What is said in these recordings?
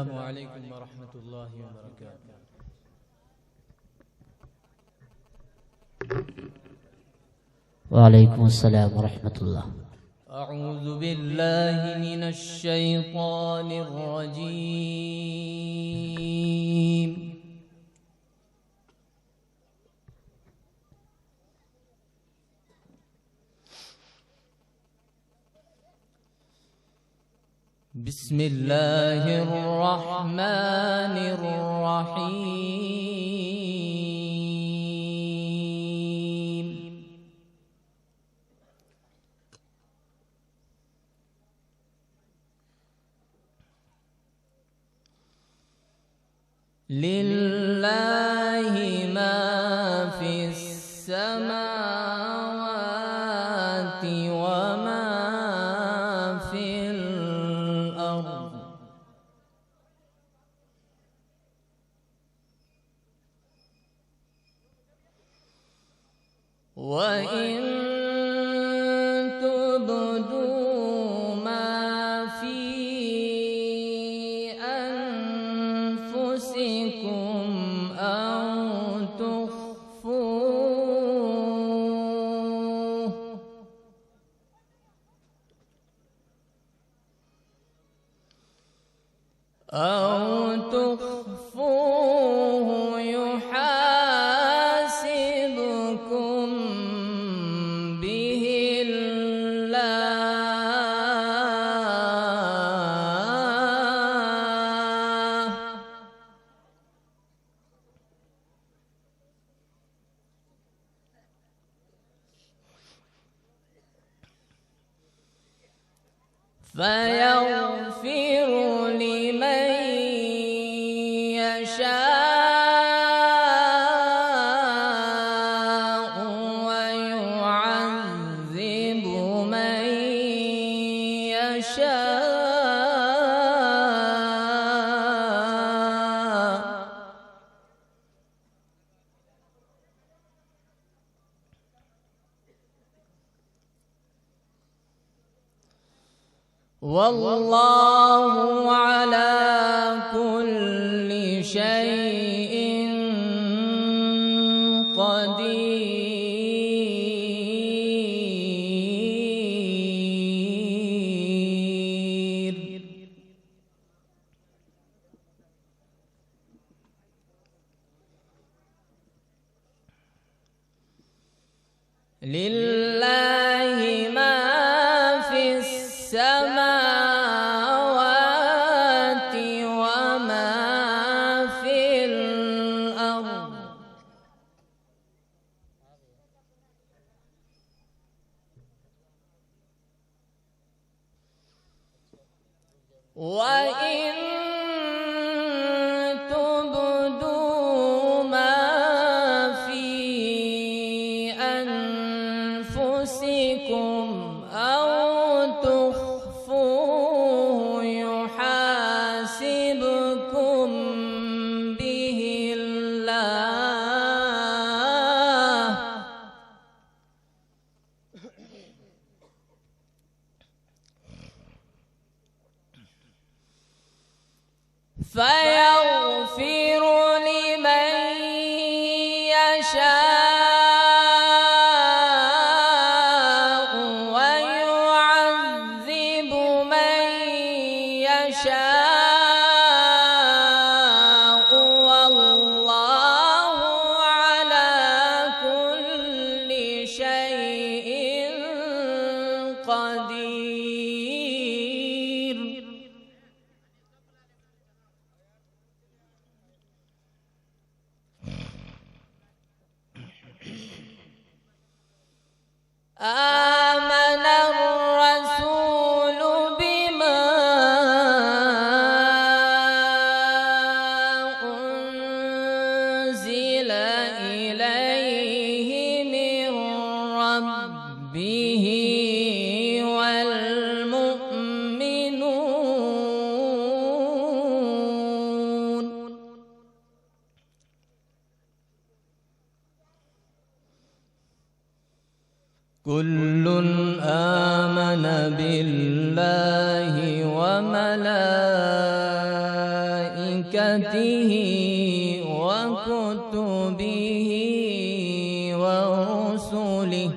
السلام عليكم ورحمة الله وبركاته. وعليكم السلام ورحمة الله. أعوذ بالله من الشيطان الرجيم. بسم الله الرحمن الرحيم. لله ما في السماوات وما في الأرض. وإن تبدوا ما في أنفسكم أو تخفوه يحاسبكم به الله. فيغفر لمن يشاء ويعذب من يشاء. والله على كل شيء قدير. لله ما في السماوات وما في الأرض. وإن تبدوا ما في أنفسكم أو تخفوه يحاسبكم به الله. فيغفر لمن يشاء ويعذب من يشاء. والله على كل شيء قدير. آمن الرسول بما أنزل إليه من ربه والمؤمنون كل آمن بالله وملائكته وملائكته وكتبه ورسله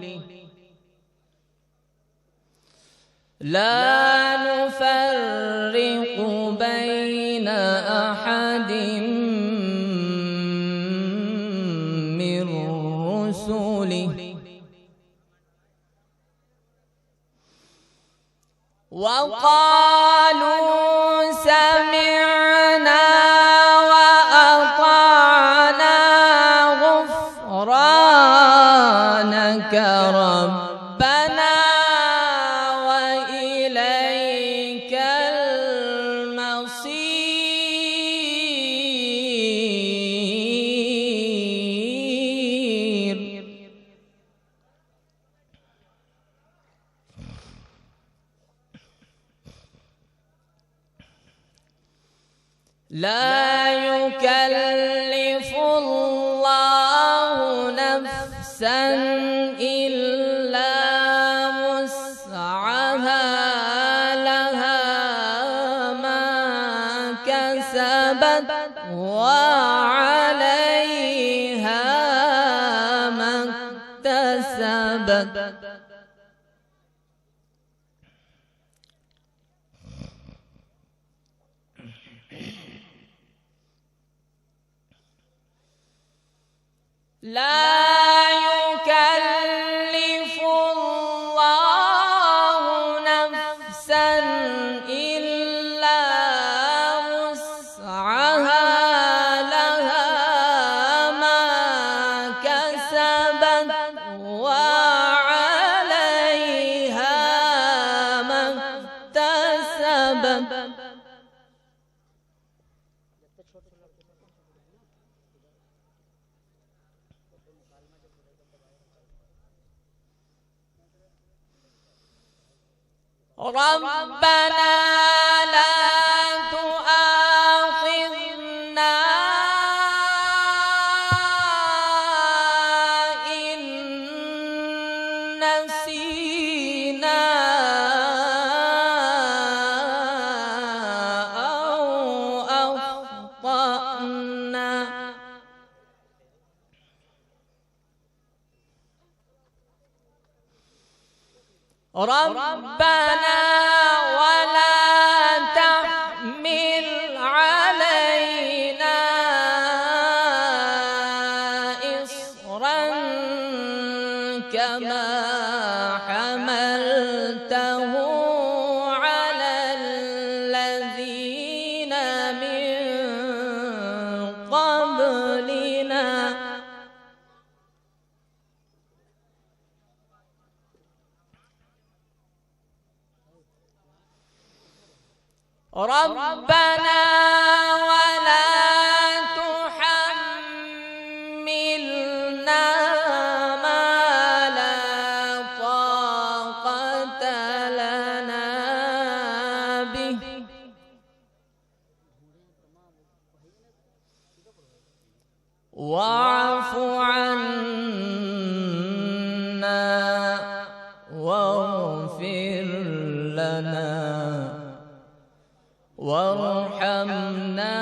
لا نفرق بين أحد من رسله وقالوا سمعنا وأطعنا غفرانك ربنا وإليك المصير. لا يكلف الله نفسا إلا وسعها لها ما كسبت وعليها ما اكتسبت. لا يكلف الله نفسا إلا وسعها لها ما كسبت وعليها ما اكتسبت. ربنا لا تؤاخذنا إن نسينا أو أخطأنا. ربنا ولا تحمل علينا إصرا كما حملته على الذين من قبلنا. ربنا ولا تحملنا ما لا طاقة لنا به واعف عنا واغفر لنا وارحمنا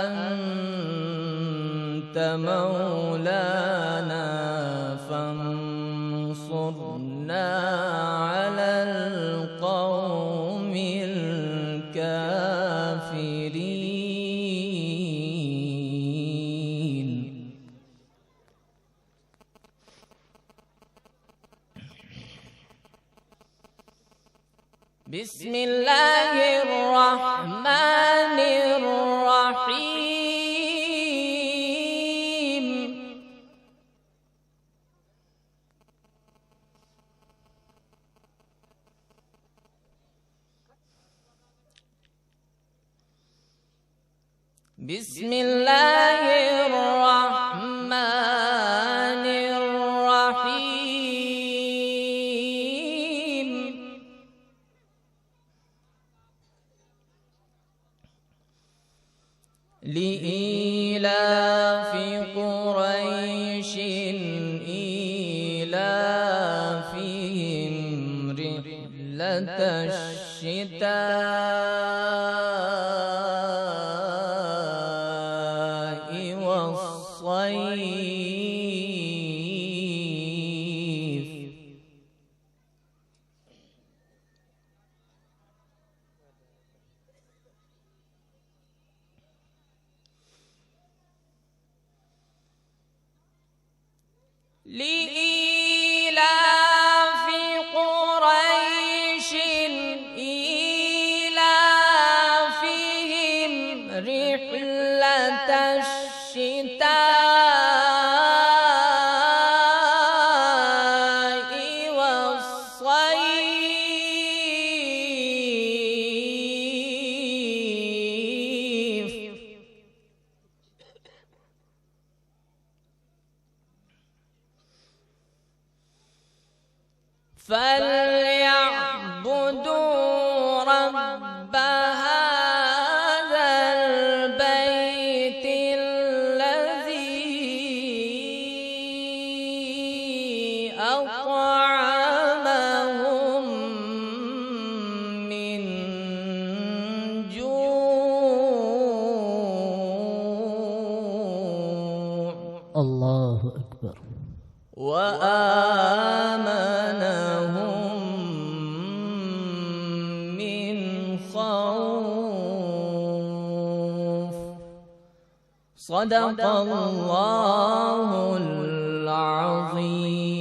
أنت مولانا فانصرنا على القوم الكافرين. بسم الله الرحمن الرحيم. بسم الله الرحمن الرحيم. لإيلاف قريش إيلافهم رحلة الشتاء الضيف لإيلاف قريش إيلافهم رحلة الشتاء والصيف فليعبدوا رب هذا البيت الذي أطعمهم من جوع الله أكبر وآمنهم من خوف صدق الله العظيم.